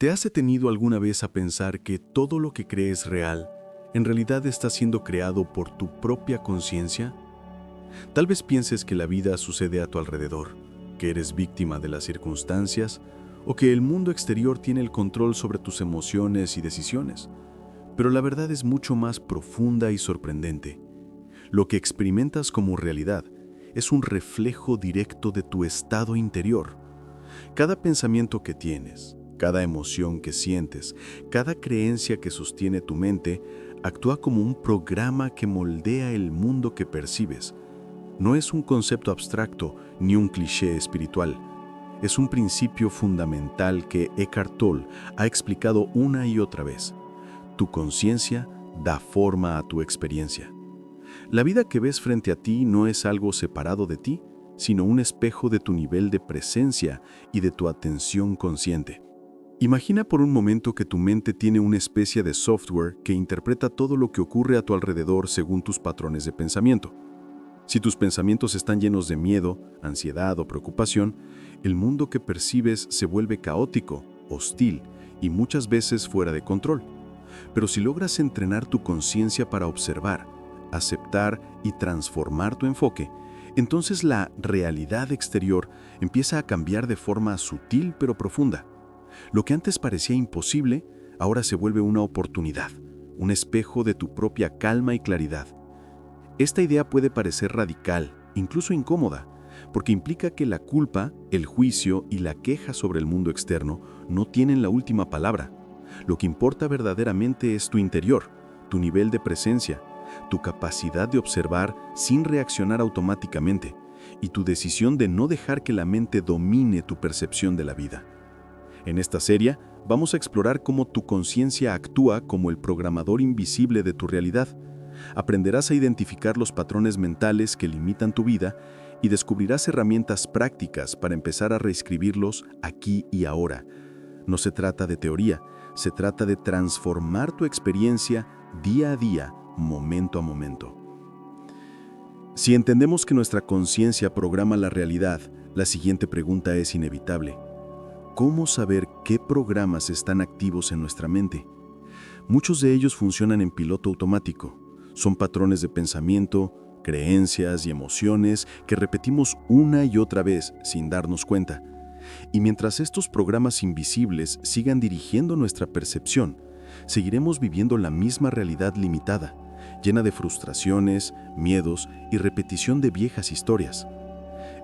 ¿Te has detenido alguna vez a pensar que todo lo que crees real en realidad está siendo creado por tu propia conciencia? Tal vez pienses que la vida sucede a tu alrededor, que eres víctima de las circunstancias o que el mundo exterior tiene el control sobre tus emociones y decisiones. Pero la verdad es mucho más profunda y sorprendente. Lo que experimentas como realidad es un reflejo directo de tu estado interior. Cada pensamiento que tienes, cada emoción que sientes, cada creencia que sostiene tu mente, actúa como un programa que moldea el mundo que percibes. No es un concepto abstracto ni un cliché espiritual. Es un principio fundamental que Eckhart Tolle ha explicado una y otra vez. Tu conciencia da forma a tu experiencia. La vida que ves frente a ti no es algo separado de ti, sino un espejo de tu nivel de presencia y de tu atención consciente. Imagina por un momento que tu mente tiene una especie de software que interpreta todo lo que ocurre a tu alrededor según tus patrones de pensamiento. Si tus pensamientos están llenos de miedo, ansiedad o preocupación, el mundo que percibes se vuelve caótico, hostil y muchas veces fuera de control. Pero si logras entrenar tu conciencia para observar, aceptar y transformar tu enfoque, entonces la realidad exterior empieza a cambiar de forma sutil pero profunda. Lo que antes parecía imposible, ahora se vuelve una oportunidad, un espejo de tu propia calma y claridad. Esta idea puede parecer radical, incluso incómoda, porque implica que la culpa, el juicio y la queja sobre el mundo externo no tienen la última palabra. Lo que importa verdaderamente es tu interior, tu nivel de presencia, tu capacidad de observar sin reaccionar automáticamente y tu decisión de no dejar que la mente domine tu percepción de la vida. En esta serie, vamos a explorar cómo tu conciencia actúa como el programador invisible de tu realidad. Aprenderás a identificar los patrones mentales que limitan tu vida y descubrirás herramientas prácticas para empezar a reescribirlos aquí y ahora. No se trata de teoría, se trata de transformar tu experiencia día a día, momento a momento. Si entendemos que nuestra conciencia programa la realidad, la siguiente pregunta es inevitable. ¿Cómo saber qué programas están activos en nuestra mente? Muchos de ellos funcionan en piloto automático. Son patrones de pensamiento, creencias y emociones que repetimos una y otra vez sin darnos cuenta. Y mientras estos programas invisibles sigan dirigiendo nuestra percepción, seguiremos viviendo la misma realidad limitada, llena de frustraciones, miedos y repetición de viejas historias.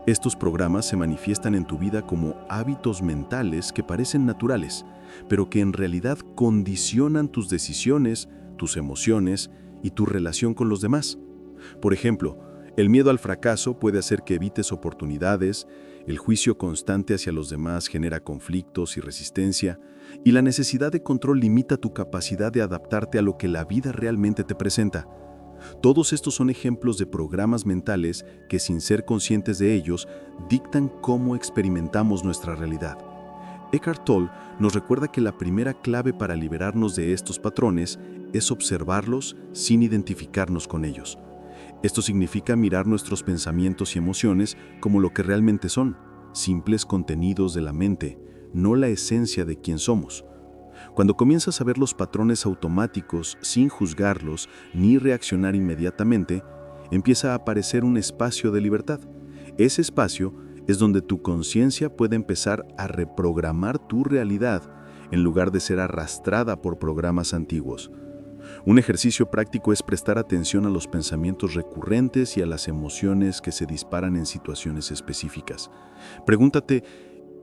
Estos programas se manifiestan en tu vida como hábitos mentales que parecen naturales, pero que en realidad condicionan tus decisiones, tus emociones y tu relación con los demás. Por ejemplo, el miedo al fracaso puede hacer que evites oportunidades, el juicio constante hacia los demás genera conflictos y resistencia, y la necesidad de control limita tu capacidad de adaptarte a lo que la vida realmente te presenta. Todos estos son ejemplos de programas mentales que, sin ser conscientes de ellos, dictan cómo experimentamos nuestra realidad. Eckhart Tolle nos recuerda que la primera clave para liberarnos de estos patrones es observarlos sin identificarnos con ellos. Esto significa mirar nuestros pensamientos y emociones como lo que realmente son, simples contenidos de la mente, no la esencia de quién somos. Cuando comienzas a ver los patrones automáticos sin juzgarlos ni reaccionar inmediatamente, empieza a aparecer un espacio de libertad. Ese espacio es donde tu conciencia puede empezar a reprogramar tu realidad en lugar de ser arrastrada por programas antiguos. Un ejercicio práctico es prestar atención a los pensamientos recurrentes y a las emociones que se disparan en situaciones específicas. Pregúntate,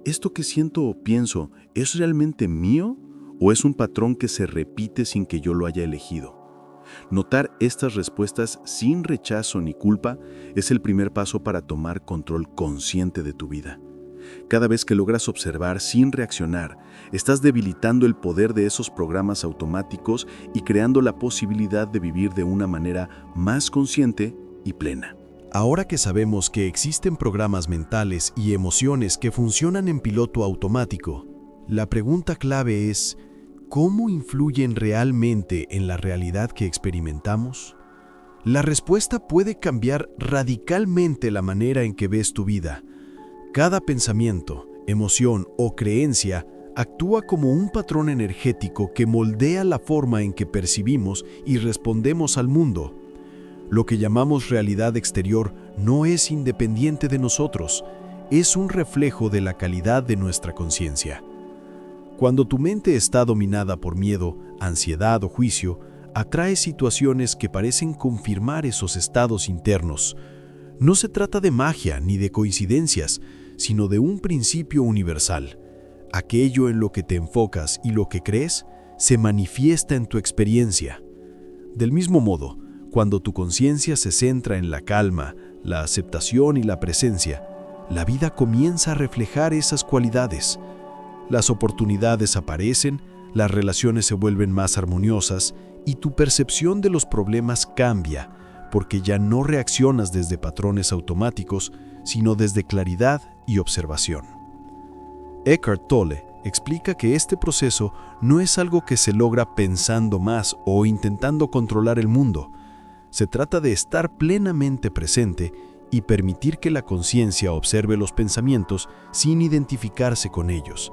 ¿esto que siento o pienso es realmente mío o es un patrón que se repite sin que yo lo haya elegido? Notar estas respuestas sin rechazo ni culpa es el primer paso para tomar control consciente de tu vida. Cada vez que logras observar sin reaccionar, estás debilitando el poder de esos programas automáticos y creando la posibilidad de vivir de una manera más consciente y plena. Ahora que sabemos que existen programas mentales y emociones que funcionan en piloto automático, la pregunta clave es, ¿cómo influyen realmente en la realidad que experimentamos? La respuesta puede cambiar radicalmente la manera en que ves tu vida. Cada pensamiento, emoción o creencia actúa como un patrón energético que moldea la forma en que percibimos y respondemos al mundo. Lo que llamamos realidad exterior no es independiente de nosotros, es un reflejo de la calidad de nuestra conciencia. Cuando tu mente está dominada por miedo, ansiedad o juicio, atrae situaciones que parecen confirmar esos estados internos. No se trata de magia ni de coincidencias, sino de un principio universal. Aquello en lo que te enfocas y lo que crees se manifiesta en tu experiencia. Del mismo modo, cuando tu conciencia se centra en la calma, la aceptación y la presencia, la vida comienza a reflejar esas cualidades. Las oportunidades aparecen, las relaciones se vuelven más armoniosas y tu percepción de los problemas cambia, porque ya no reaccionas desde patrones automáticos, sino desde claridad y observación. Eckhart Tolle explica que este proceso no es algo que se logra pensando más o intentando controlar el mundo. Se trata de estar plenamente presente y permitir que la conciencia observe los pensamientos sin identificarse con ellos.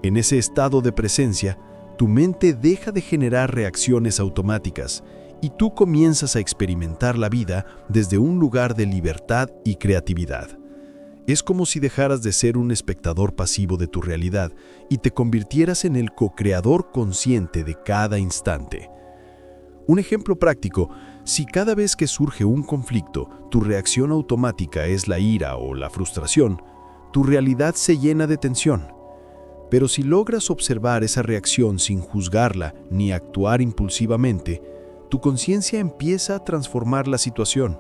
En ese estado de presencia, tu mente deja de generar reacciones automáticas y tú comienzas a experimentar la vida desde un lugar de libertad y creatividad. Es como si dejaras de ser un espectador pasivo de tu realidad y te convirtieras en el co-creador consciente de cada instante. Un ejemplo práctico: si cada vez que surge un conflicto, tu reacción automática es la ira o la frustración, tu realidad se llena de tensión. Pero si logras observar esa reacción sin juzgarla ni actuar impulsivamente, tu conciencia empieza a transformar la situación.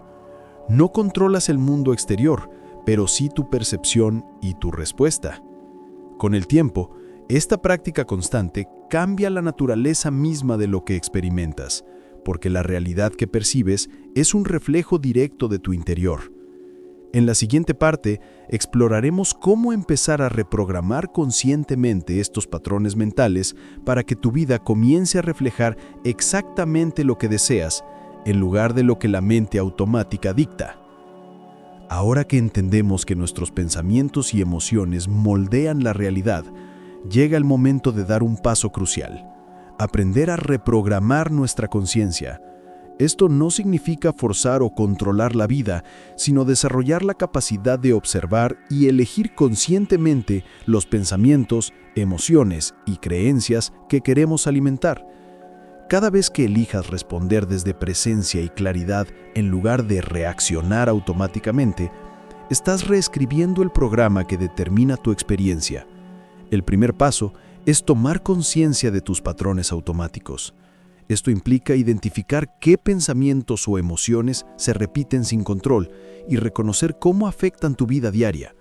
No controlas el mundo exterior, pero sí tu percepción y tu respuesta. Con el tiempo, esta práctica constante cambia la naturaleza misma de lo que experimentas, porque la realidad que percibes es un reflejo directo de tu interior. En la siguiente parte, exploraremos cómo empezar a reprogramar conscientemente estos patrones mentales para que tu vida comience a reflejar exactamente lo que deseas, en lugar de lo que la mente automática dicta. Ahora que entendemos que nuestros pensamientos y emociones moldean la realidad, llega el momento de dar un paso crucial: aprender a reprogramar nuestra conciencia. Esto no significa forzar o controlar la vida, sino desarrollar la capacidad de observar y elegir conscientemente los pensamientos, emociones y creencias que queremos alimentar. Cada vez que elijas responder desde presencia y claridad en lugar de reaccionar automáticamente, estás reescribiendo el programa que determina tu experiencia. El primer paso es tomar conciencia de tus patrones automáticos. Esto implica identificar qué pensamientos o emociones se repiten sin control y reconocer cómo afectan tu vida diaria.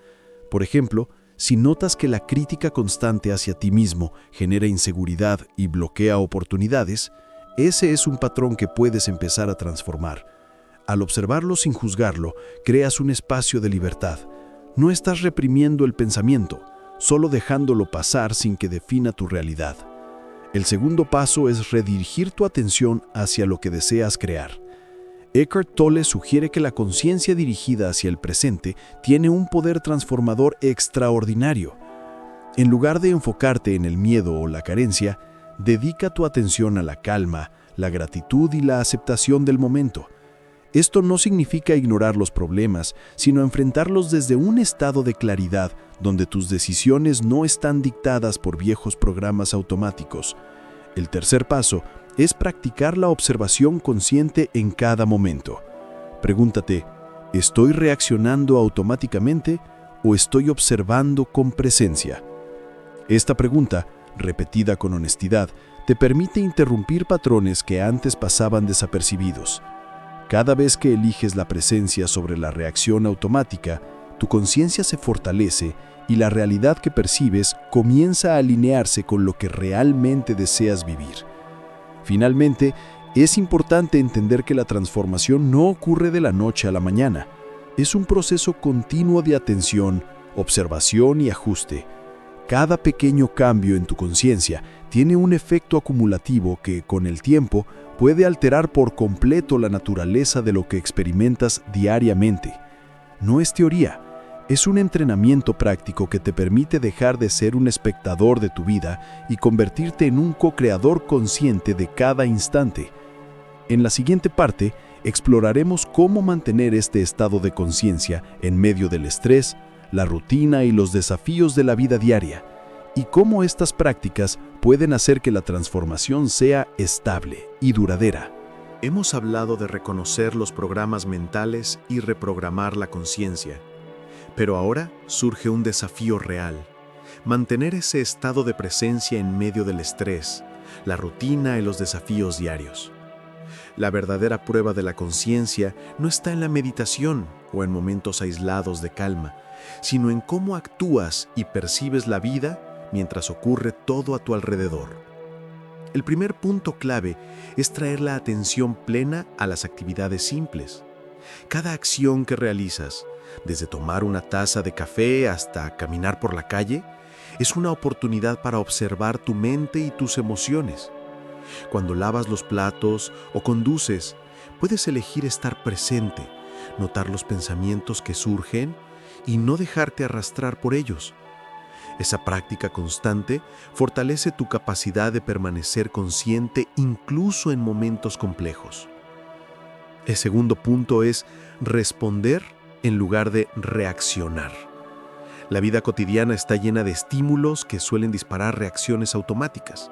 Por ejemplo, si notas que la crítica constante hacia ti mismo genera inseguridad y bloquea oportunidades, ese es un patrón que puedes empezar a transformar. Al observarlo sin juzgarlo, creas un espacio de libertad. No estás reprimiendo el pensamiento, solo dejándolo pasar sin que defina tu realidad. El segundo paso es redirigir tu atención hacia lo que deseas crear. Eckhart Tolle sugiere que la conciencia dirigida hacia el presente tiene un poder transformador extraordinario. En lugar de enfocarte en el miedo o la carencia, dedica tu atención a la calma, la gratitud y la aceptación del momento. Esto no significa ignorar los problemas, sino enfrentarlos desde un estado de claridad, donde tus decisiones no están dictadas por viejos programas automáticos. El tercer paso es practicar la observación consciente en cada momento. Pregúntate: ¿estoy reaccionando automáticamente o estoy observando con presencia? Esta pregunta, repetida con honestidad, te permite interrumpir patrones que antes pasaban desapercibidos. Cada vez que eliges la presencia sobre la reacción automática, tu conciencia se fortalece y la realidad que percibes comienza a alinearse con lo que realmente deseas vivir. Finalmente, es importante entender que la transformación no ocurre de la noche a la mañana. Es un proceso continuo de atención, observación y ajuste. Cada pequeño cambio en tu conciencia tiene un efecto acumulativo que, con el tiempo, puede alterar por completo la naturaleza de lo que experimentas diariamente. No es teoría, Es un entrenamiento práctico que te permite dejar de ser un espectador de tu vida y convertirte en un co-creador consciente de cada instante. En la siguiente parte, exploraremos cómo mantener este estado de conciencia en medio del estrés, la rutina y los desafíos de la vida diaria, y cómo estas prácticas pueden hacer que la transformación sea estable y duradera. Hemos hablado de reconocer los programas mentales y reprogramar la conciencia. Pero ahora surge un desafío real: mantener ese estado de presencia en medio del estrés, la rutina y los desafíos diarios. La verdadera prueba de la conciencia no está en la meditación o en momentos aislados de calma, sino en cómo actúas y percibes la vida mientras ocurre todo a tu alrededor. El primer punto clave es traer la atención plena a las actividades simples. Cada acción que realizas, desde tomar una taza de café hasta caminar por la calle, es una oportunidad para observar tu mente y tus emociones. Cuando lavas los platos o conduces, puedes elegir estar presente, notar los pensamientos que surgen y no dejarte arrastrar por ellos. Esa práctica constante fortalece tu capacidad de permanecer consciente incluso en momentos complejos. El segundo punto es responder en lugar de reaccionar. La vida cotidiana está llena de estímulos que suelen disparar reacciones automáticas.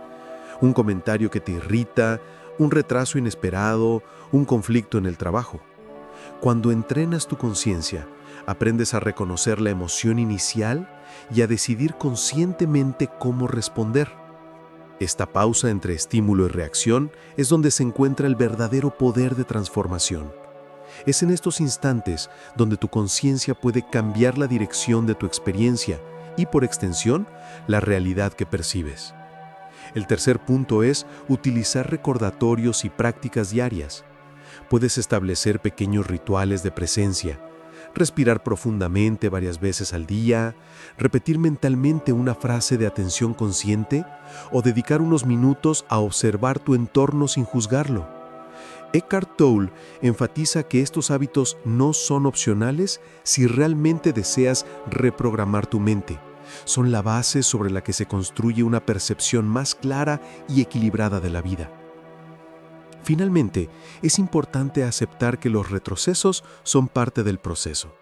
Un comentario que te irrita, un retraso inesperado, un conflicto en el trabajo. Cuando entrenas tu conciencia, aprendes a reconocer la emoción inicial y a decidir conscientemente cómo responder. Esta pausa entre estímulo y reacción es donde se encuentra el verdadero poder de transformación. Es en estos instantes donde tu conciencia puede cambiar la dirección de tu experiencia y, por extensión, la realidad que percibes. El tercer punto es utilizar recordatorios y prácticas diarias. Puedes establecer pequeños rituales de presencia, respirar profundamente varias veces al día, repetir mentalmente una frase de atención consciente o dedicar unos minutos a observar tu entorno sin juzgarlo. Eckhart Tolle enfatiza que estos hábitos no son opcionales si realmente deseas reprogramar tu mente. Son la base sobre la que se construye una percepción más clara y equilibrada de la vida. Finalmente, es importante aceptar que los retrocesos son parte del proceso.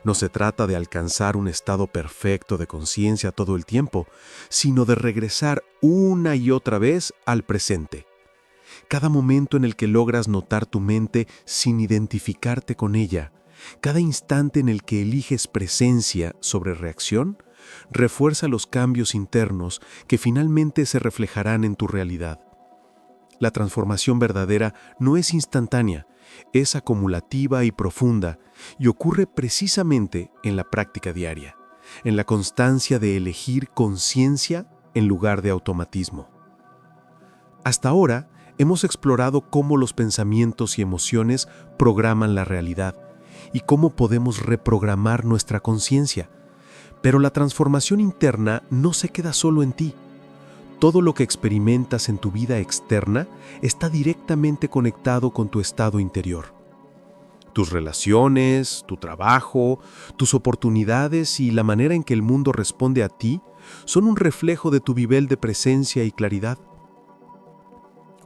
No se trata de alcanzar un estado perfecto de conciencia todo el tiempo, sino de regresar una y otra vez al presente. Cada momento en el que logras notar tu mente sin identificarte con ella, cada instante en el que eliges presencia sobre reacción, refuerza los cambios internos que finalmente se reflejarán en tu realidad. La transformación verdadera no es instantánea, es acumulativa y profunda, y ocurre precisamente en la práctica diaria, en la constancia de elegir conciencia en lugar de automatismo. Hasta ahora, hemos explorado cómo los pensamientos y emociones programan la realidad y cómo podemos reprogramar nuestra conciencia. Pero la transformación interna no se queda solo en ti. Todo lo que experimentas en tu vida externa está directamente conectado con tu estado interior. Tus relaciones, tu trabajo, tus oportunidades y la manera en que el mundo responde a ti son un reflejo de tu nivel de presencia y claridad.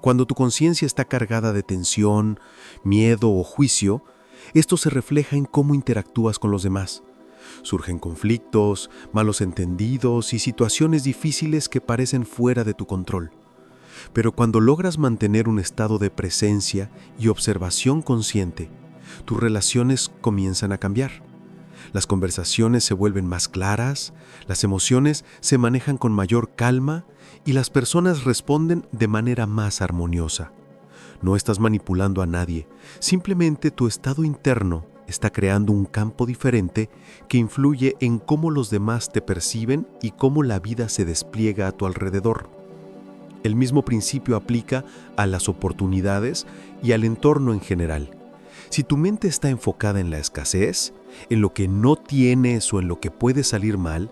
Cuando tu conciencia está cargada de tensión, miedo o juicio, esto se refleja en cómo interactúas con los demás. Surgen conflictos, malos entendidos y situaciones difíciles que parecen fuera de tu control. Pero cuando logras mantener un estado de presencia y observación consciente, tus relaciones comienzan a cambiar. Las conversaciones se vuelven más claras, las emociones se manejan con mayor calma y las personas responden de manera más armoniosa. No estás manipulando a nadie, simplemente tu estado interno está creando un campo diferente que influye en cómo los demás te perciben y cómo la vida se despliega a tu alrededor. El mismo principio aplica a las oportunidades y al entorno en general. Si tu mente está enfocada en la escasez, en lo que no tienes o en lo que puede salir mal,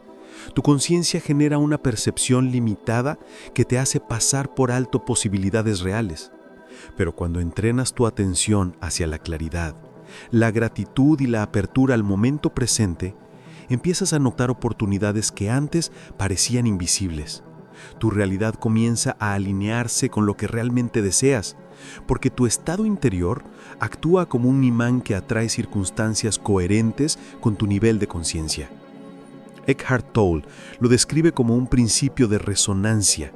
tu conciencia genera una percepción limitada que te hace pasar por alto posibilidades reales. Pero cuando entrenas tu atención hacia la claridad, la gratitud y la apertura al momento presente, empiezas a notar oportunidades que antes parecían invisibles. Tu realidad comienza a alinearse con lo que realmente deseas, porque tu estado interior actúa como un imán que atrae circunstancias coherentes con tu nivel de conciencia. Eckhart Tolle lo describe como un principio de resonancia.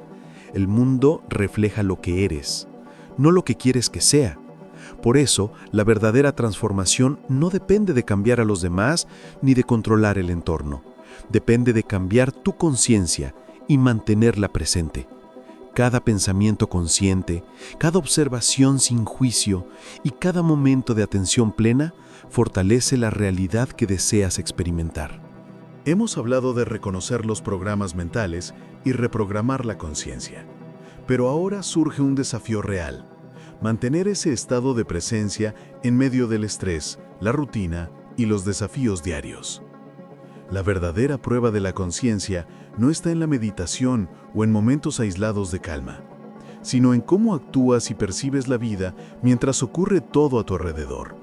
El mundo refleja lo que eres, no lo que quieres que sea. Por eso, la verdadera transformación no depende de cambiar a los demás ni de controlar el entorno. Depende de cambiar tu conciencia y mantenerla presente. Cada pensamiento consciente, cada observación sin juicio y cada momento de atención plena fortalece la realidad que deseas experimentar. Hemos hablado de reconocer los programas mentales y reprogramar la conciencia. Pero ahora surge un desafío real: mantener ese estado de presencia en medio del estrés, la rutina y los desafíos diarios. La verdadera prueba de la conciencia no está en la meditación o en momentos aislados de calma, sino en cómo actúas y percibes la vida mientras ocurre todo a tu alrededor.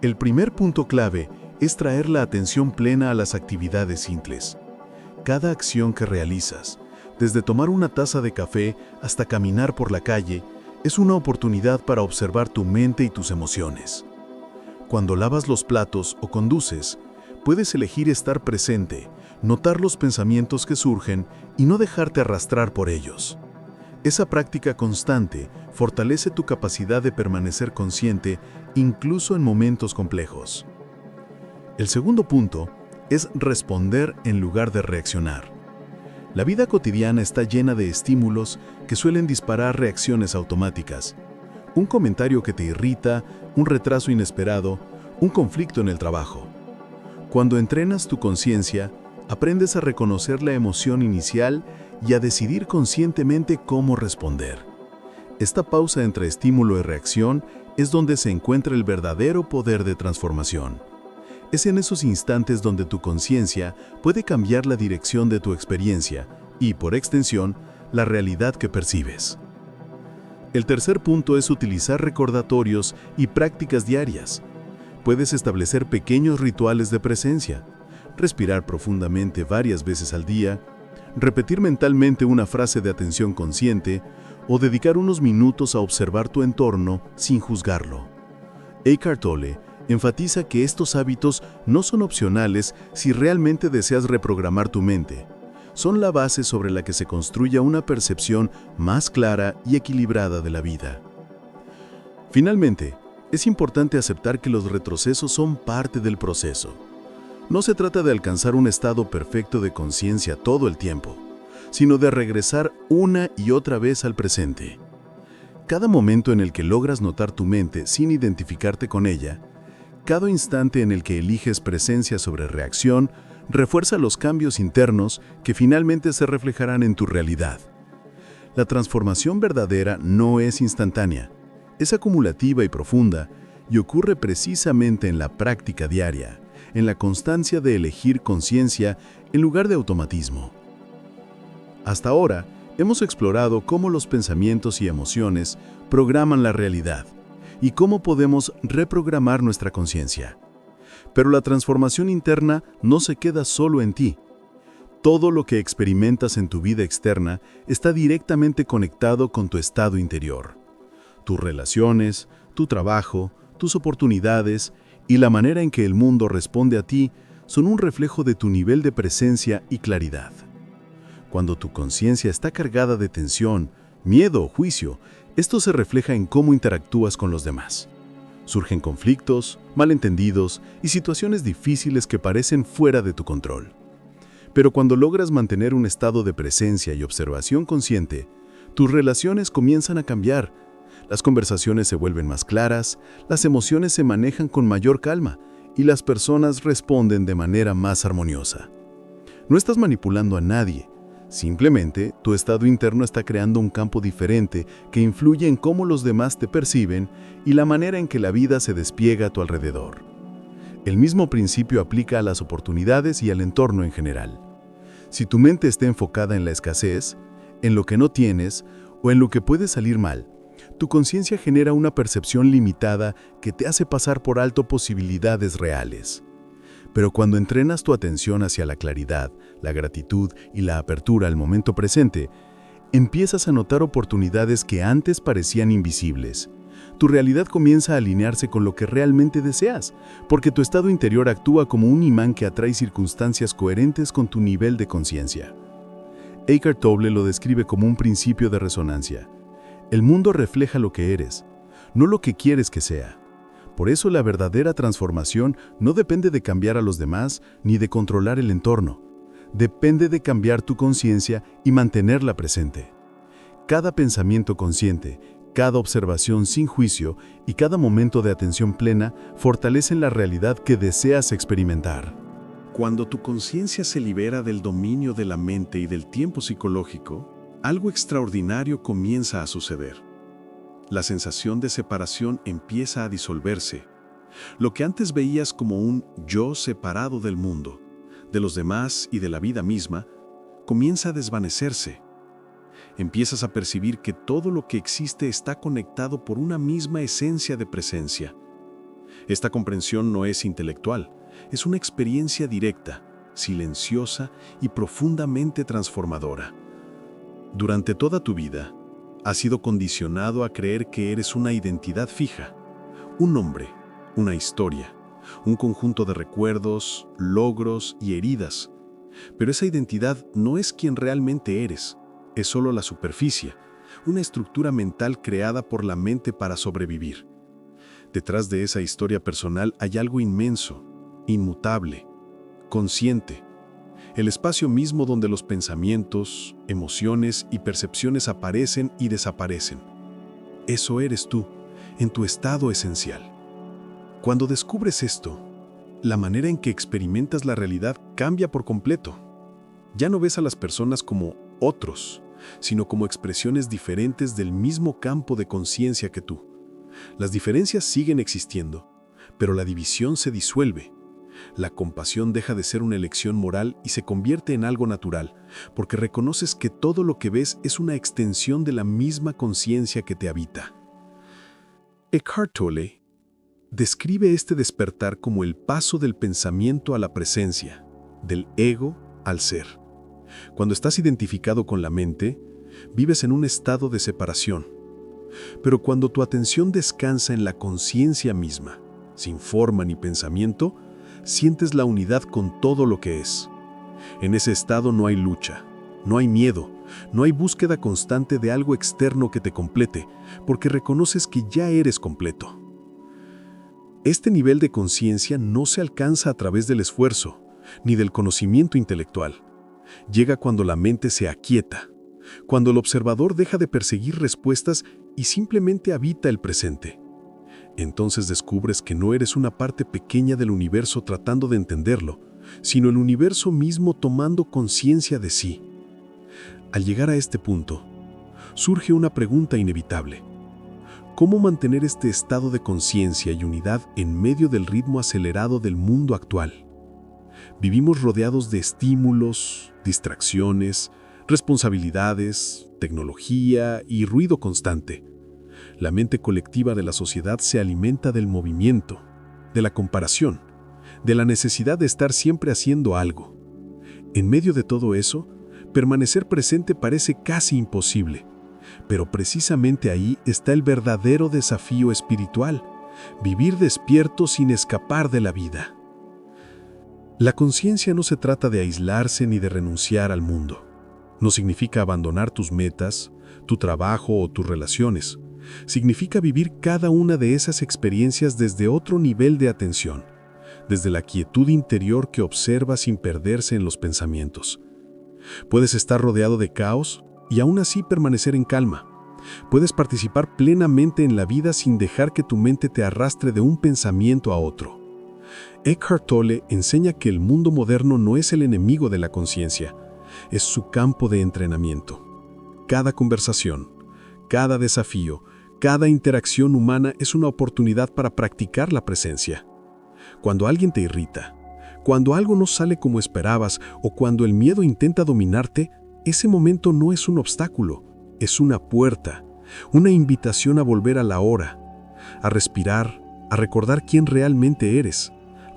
El primer punto clave es traer la atención plena a las actividades simples. Cada acción que realizas, desde tomar una taza de café hasta caminar por la calle, es una oportunidad para observar tu mente y tus emociones. Cuando lavas los platos o conduces, puedes elegir estar presente, notar los pensamientos que surgen y no dejarte arrastrar por ellos. Esa práctica constante fortalece tu capacidad de permanecer consciente incluso en momentos complejos. El segundo punto es responder en lugar de reaccionar. La vida cotidiana está llena de estímulos que suelen disparar reacciones automáticas. Un comentario que te irrita, un retraso inesperado, un conflicto en el trabajo. Cuando entrenas tu conciencia, aprendes a reconocer la emoción inicial y a decidir conscientemente cómo responder. Esta pausa entre estímulo y reacción es donde se encuentra el verdadero poder de transformación. Es en esos instantes donde tu conciencia puede cambiar la dirección de tu experiencia y, por extensión, la realidad que percibes. El tercer punto es utilizar recordatorios y prácticas diarias. Puedes establecer pequeños rituales de presencia, respirar profundamente varias veces al día, repetir mentalmente una frase de atención consciente o dedicar unos minutos a observar tu entorno sin juzgarlo. Eckhart Tolle enfatiza que estos hábitos no son opcionales si realmente deseas reprogramar tu mente. Son la base sobre la que se construya una percepción más clara y equilibrada de la vida. Finalmente, es importante aceptar que los retrocesos son parte del proceso. No se trata de alcanzar un estado perfecto de conciencia todo el tiempo, sino de regresar una y otra vez al presente. Cada momento en el que logras notar tu mente sin identificarte con ella, cada instante en el que eliges presencia sobre reacción, refuerza los cambios internos que finalmente se reflejarán en tu realidad. La transformación verdadera no es instantánea, es acumulativa y profunda, y ocurre precisamente en la práctica diaria, en la constancia de elegir conciencia en lugar de automatismo. Hasta ahora, hemos explorado cómo los pensamientos y emociones programan la realidad y cómo podemos reprogramar nuestra conciencia. Pero la transformación interna no se queda solo en ti. Todo lo que experimentas en tu vida externa está directamente conectado con tu estado interior. Tus relaciones, tu trabajo, tus oportunidades y la manera en que el mundo responde a ti son un reflejo de tu nivel de presencia y claridad. Cuando tu conciencia está cargada de tensión, miedo o juicio, esto se refleja en cómo interactúas con los demás. Surgen conflictos, malentendidos y situaciones difíciles que parecen fuera de tu control. Pero cuando logras mantener un estado de presencia y observación consciente, tus relaciones comienzan a cambiar. Las conversaciones se vuelven más claras, las emociones se manejan con mayor calma y las personas responden de manera más armoniosa. No estás manipulando a nadie. Simplemente, tu estado interno está creando un campo diferente que influye en cómo los demás te perciben y la manera en que la vida se despliega a tu alrededor. El mismo principio aplica a las oportunidades y al entorno en general. Si tu mente está enfocada en la escasez, en lo que no tienes o en lo que puede salir mal, tu conciencia genera una percepción limitada que te hace pasar por alto posibilidades reales. Pero cuando entrenas tu atención hacia la claridad, la gratitud y la apertura al momento presente, empiezas a notar oportunidades que antes parecían invisibles. Tu realidad comienza a alinearse con lo que realmente deseas, porque tu estado interior actúa como un imán que atrae circunstancias coherentes con tu nivel de conciencia. Eckhart Tolle lo describe como un principio de resonancia. El mundo refleja lo que eres, no lo que quieres que sea. Por eso la verdadera transformación no depende de cambiar a los demás ni de controlar el entorno. Depende de cambiar tu conciencia y mantenerla presente. Cada pensamiento consciente, cada observación sin juicio y cada momento de atención plena fortalecen la realidad que deseas experimentar. Cuando tu conciencia se libera del dominio de la mente y del tiempo psicológico, algo extraordinario comienza a suceder. La sensación de separación empieza a disolverse. Lo que antes veías como un yo separado del mundo, de los demás y de la vida misma, comienza a desvanecerse. Empiezas a percibir que todo lo que existe está conectado por una misma esencia de presencia. Esta comprensión no es intelectual, es una experiencia directa, silenciosa y profundamente transformadora. Durante toda tu vida, has sido condicionado a creer que eres una identidad fija, un nombre, una historia, un conjunto de recuerdos, logros y heridas. Pero esa identidad no es quien realmente eres, es solo la superficie, una estructura mental creada por la mente para sobrevivir. Detrás de esa historia personal hay algo inmenso, inmutable, consciente, el espacio mismo donde los pensamientos, emociones y percepciones aparecen y desaparecen. Eso eres tú, en tu estado esencial. Cuando descubres esto, la manera en que experimentas la realidad cambia por completo. Ya no ves a las personas como otros, sino como expresiones diferentes del mismo campo de conciencia que tú. Las diferencias siguen existiendo, pero la división se disuelve. La compasión deja de ser una elección moral y se convierte en algo natural, porque reconoces que todo lo que ves es una extensión de la misma conciencia que te habita. Eckhart Tolle describe este despertar como el paso del pensamiento a la presencia, del ego al ser. Cuando estás identificado con la mente, vives en un estado de separación. Pero cuando tu atención descansa en la conciencia misma, sin forma ni pensamiento, sientes la unidad con todo lo que es. En ese estado no hay lucha, no hay miedo, no hay búsqueda constante de algo externo que te complete, porque reconoces que ya eres completo. Este nivel de conciencia no se alcanza a través del esfuerzo, ni del conocimiento intelectual. Llega cuando la mente se aquieta, cuando el observador deja de perseguir respuestas y simplemente habita el presente. Entonces descubres que no eres una parte pequeña del universo tratando de entenderlo, sino el universo mismo tomando conciencia de sí. Al llegar a este punto, surge una pregunta inevitable. ¿Cómo mantener este estado de conciencia y unidad en medio del ritmo acelerado del mundo actual? Vivimos rodeados de estímulos, distracciones, responsabilidades, tecnología y ruido constante. La mente colectiva de la sociedad se alimenta del movimiento, de la comparación, de la necesidad de estar siempre haciendo algo. En medio de todo eso, permanecer presente parece casi imposible, pero precisamente ahí está el verdadero desafío espiritual, vivir despierto sin escapar de la vida. La conciencia no se trata de aislarse ni de renunciar al mundo. No significa abandonar tus metas, tu trabajo o tus relaciones. Significa vivir cada una de esas experiencias desde otro nivel de atención, desde la quietud interior que observa sin perderse en los pensamientos. Puedes estar rodeado de caos y aún así permanecer en calma. Puedes participar plenamente en la vida sin dejar que tu mente te arrastre de un pensamiento a otro. Eckhart Tolle enseña que el mundo moderno no es el enemigo de la conciencia, es su campo de entrenamiento. Cada conversación, cada desafío, cada interacción humana es una oportunidad para practicar la presencia. Cuando alguien te irrita, cuando algo no sale como esperabas o cuando el miedo intenta dominarte, ese momento no es un obstáculo, es una puerta, una invitación a volver a la hora, a respirar, a recordar quién realmente eres.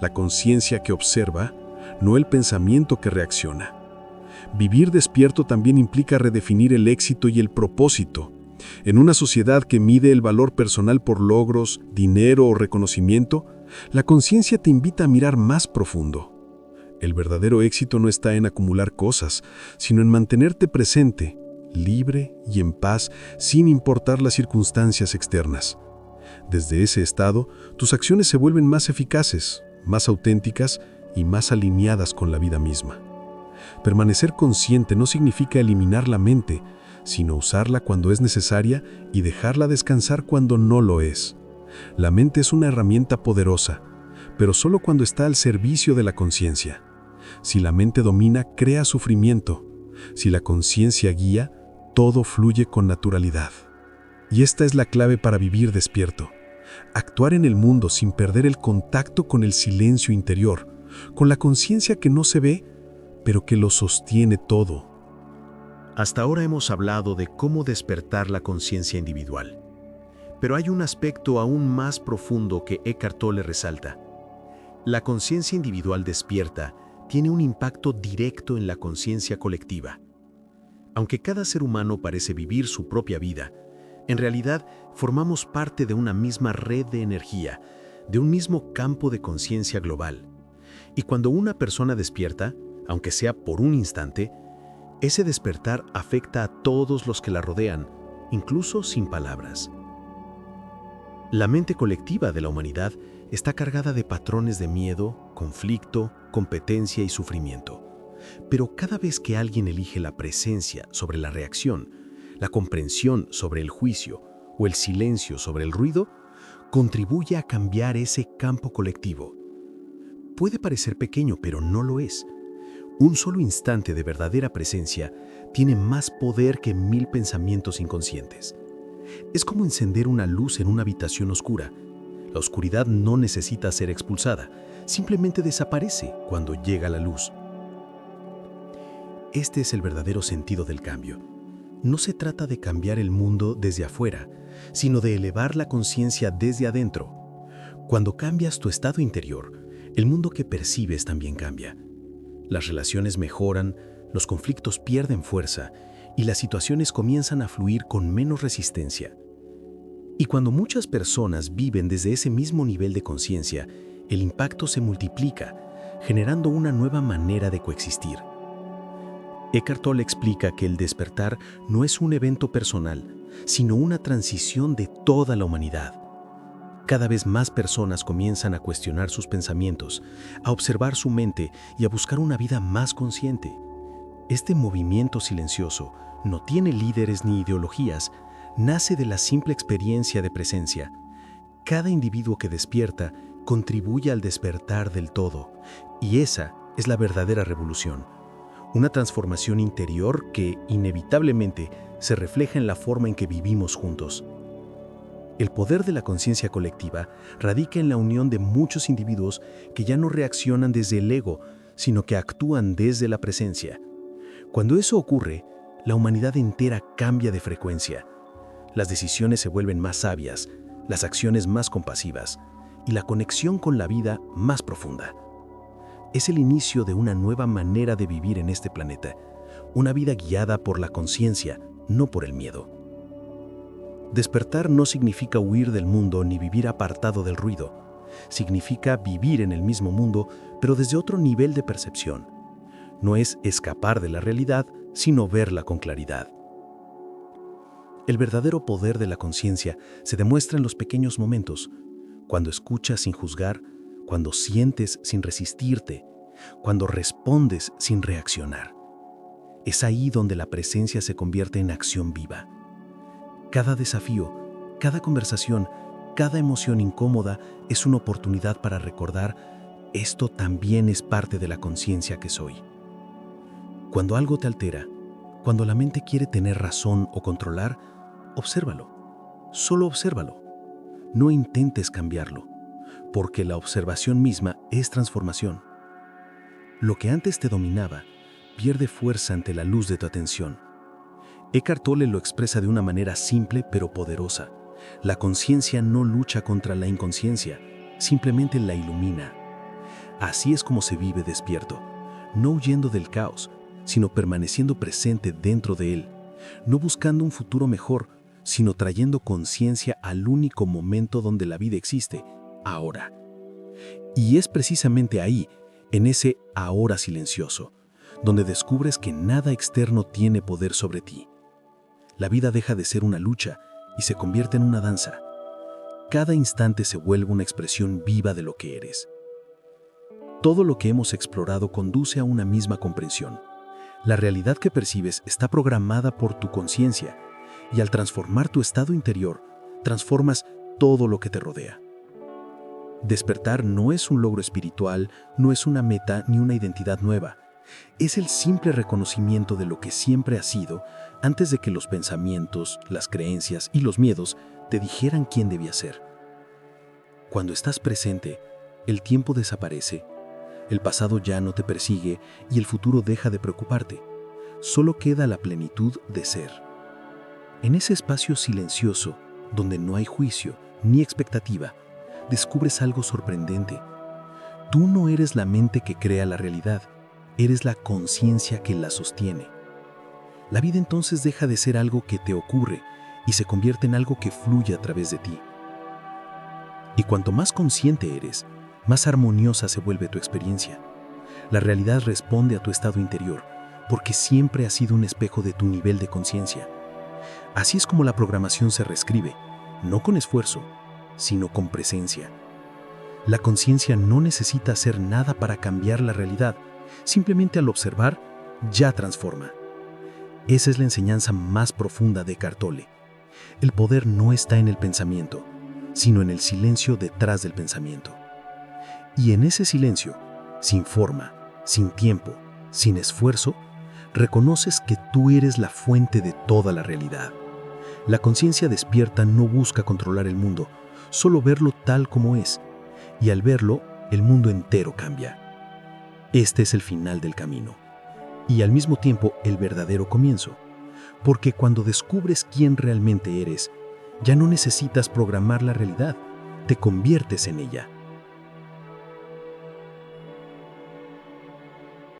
la conciencia que observa, no el pensamiento que reacciona. Vivir despierto también implica redefinir el éxito y el propósito. En una sociedad que mide el valor personal por logros, dinero o reconocimiento, la conciencia te invita a mirar más profundo. El verdadero éxito no está en acumular cosas, sino en mantenerte presente, libre y en paz sin importar las circunstancias externas. Desde ese estado, tus acciones se vuelven más eficaces, más auténticas y más alineadas con la vida misma. Permanecer consciente no significa eliminar la mente, sino usarla cuando es necesaria y dejarla descansar cuando no lo es. La mente es una herramienta poderosa, pero solo cuando está al servicio de la conciencia. Si la mente domina, crea sufrimiento. Si la conciencia guía, todo fluye con naturalidad. Y esta es la clave para vivir despierto. Actuar en el mundo sin perder el contacto con el silencio interior, con la conciencia que no se ve, pero que lo sostiene todo. Hasta ahora hemos hablado de cómo despertar la conciencia individual. Pero hay un aspecto aún más profundo que Eckhart Tolle resalta. La conciencia individual despierta tiene un impacto directo en la conciencia colectiva. Aunque cada ser humano parece vivir su propia vida, en realidad formamos parte de una misma red de energía, de un mismo campo de conciencia global. Y cuando una persona despierta, aunque sea por un instante, ese despertar afecta a todos los que la rodean, incluso sin palabras. La mente colectiva de la humanidad está cargada de patrones de miedo, conflicto, competencia y sufrimiento. Pero cada vez que alguien elige la presencia sobre la reacción, la comprensión sobre el juicio o el silencio sobre el ruido, contribuye a cambiar ese campo colectivo. Puede parecer pequeño, pero no lo es. Un solo instante de verdadera presencia tiene más poder que 1000 pensamientos inconscientes. Es como encender una luz en una habitación oscura. La oscuridad no necesita ser expulsada, simplemente desaparece cuando llega la luz. Este es el verdadero sentido del cambio. No se trata de cambiar el mundo desde afuera, sino de elevar la conciencia desde adentro. Cuando cambias tu estado interior, el mundo que percibes también cambia. Las relaciones mejoran, los conflictos pierden fuerza y las situaciones comienzan a fluir con menos resistencia. Y cuando muchas personas viven desde ese mismo nivel de conciencia, el impacto se multiplica, generando una nueva manera de coexistir. Eckhart Tolle explica que el despertar no es un evento personal, sino una transición de toda la humanidad. Cada vez más personas comienzan a cuestionar sus pensamientos, a observar su mente y a buscar una vida más consciente. Este movimiento silencioso no tiene líderes ni ideologías, nace de la simple experiencia de presencia. Cada individuo que despierta contribuye al despertar del todo, y esa es la verdadera revolución. Una transformación interior que, inevitablemente, se refleja en la forma en que vivimos juntos. El poder de la conciencia colectiva radica en la unión de muchos individuos que ya no reaccionan desde el ego, sino que actúan desde la presencia. Cuando eso ocurre, la humanidad entera cambia de frecuencia. Las decisiones se vuelven más sabias, las acciones más compasivas y la conexión con la vida más profunda. Es el inicio de una nueva manera de vivir en este planeta, una vida guiada por la conciencia, no por el miedo. Despertar no significa huir del mundo ni vivir apartado del ruido. Significa vivir en el mismo mundo, pero desde otro nivel de percepción. No es escapar de la realidad, sino verla con claridad. El verdadero poder de la conciencia se demuestra en los pequeños momentos, cuando escuchas sin juzgar, cuando sientes sin resistirte, cuando respondes sin reaccionar. Es ahí donde la presencia se convierte en acción viva. Cada desafío, cada conversación, cada emoción incómoda es una oportunidad para recordar: esto también es parte de la conciencia que soy. Cuando algo te altera, cuando la mente quiere tener razón o controlar, obsérvalo. Solo obsérvalo. No intentes cambiarlo, porque la observación misma es transformación. Lo que antes te dominaba pierde fuerza ante la luz de tu atención. Eckhart Tolle lo expresa de una manera simple pero poderosa. La conciencia no lucha contra la inconsciencia, simplemente la ilumina. Así es como se vive despierto, no huyendo del caos, sino permaneciendo presente dentro de él, no buscando un futuro mejor, sino trayendo conciencia al único momento donde la vida existe, ahora. Y es precisamente ahí, en ese ahora silencioso, donde descubres que nada externo tiene poder sobre ti. La vida deja de ser una lucha y se convierte en una danza. Cada instante se vuelve una expresión viva de lo que eres. Todo lo que hemos explorado conduce a una misma comprensión. La realidad que percibes está programada por tu conciencia, y al transformar tu estado interior, transformas todo lo que te rodea. Despertar no es un logro espiritual, no es una meta ni una identidad nueva. Es el simple reconocimiento de lo que siempre has sido antes de que los pensamientos, las creencias y los miedos te dijeran quién debías ser. Cuando estás presente, el tiempo desaparece, el pasado ya no te persigue y el futuro deja de preocuparte. Solo queda la plenitud de ser. En ese espacio silencioso, donde no hay juicio ni expectativa, descubres algo sorprendente. Tú no eres la mente que crea la realidad, eres la conciencia que la sostiene. La vida entonces deja de ser algo que te ocurre y se convierte en algo que fluye a través de ti. Y cuanto más consciente eres, más armoniosa se vuelve tu experiencia. La realidad responde a tu estado interior, porque siempre ha sido un espejo de tu nivel de conciencia. Así es como la programación se reescribe, no con esfuerzo, sino con presencia. La conciencia no necesita hacer nada para cambiar la realidad, simplemente al observar, ya transforma. Esa es la enseñanza más profunda de Eckhart Tolle. El poder no está en el pensamiento, sino en el silencio detrás del pensamiento. Y en ese silencio, sin forma, sin tiempo, sin esfuerzo, reconoces que tú eres la fuente de toda la realidad. La conciencia despierta no busca controlar el mundo, solo verlo tal como es. Y al verlo, el mundo entero cambia. Este es el final del camino. Y al mismo tiempo el verdadero comienzo. Porque cuando descubres quién realmente eres, ya no necesitas programar la realidad, te conviertes en ella.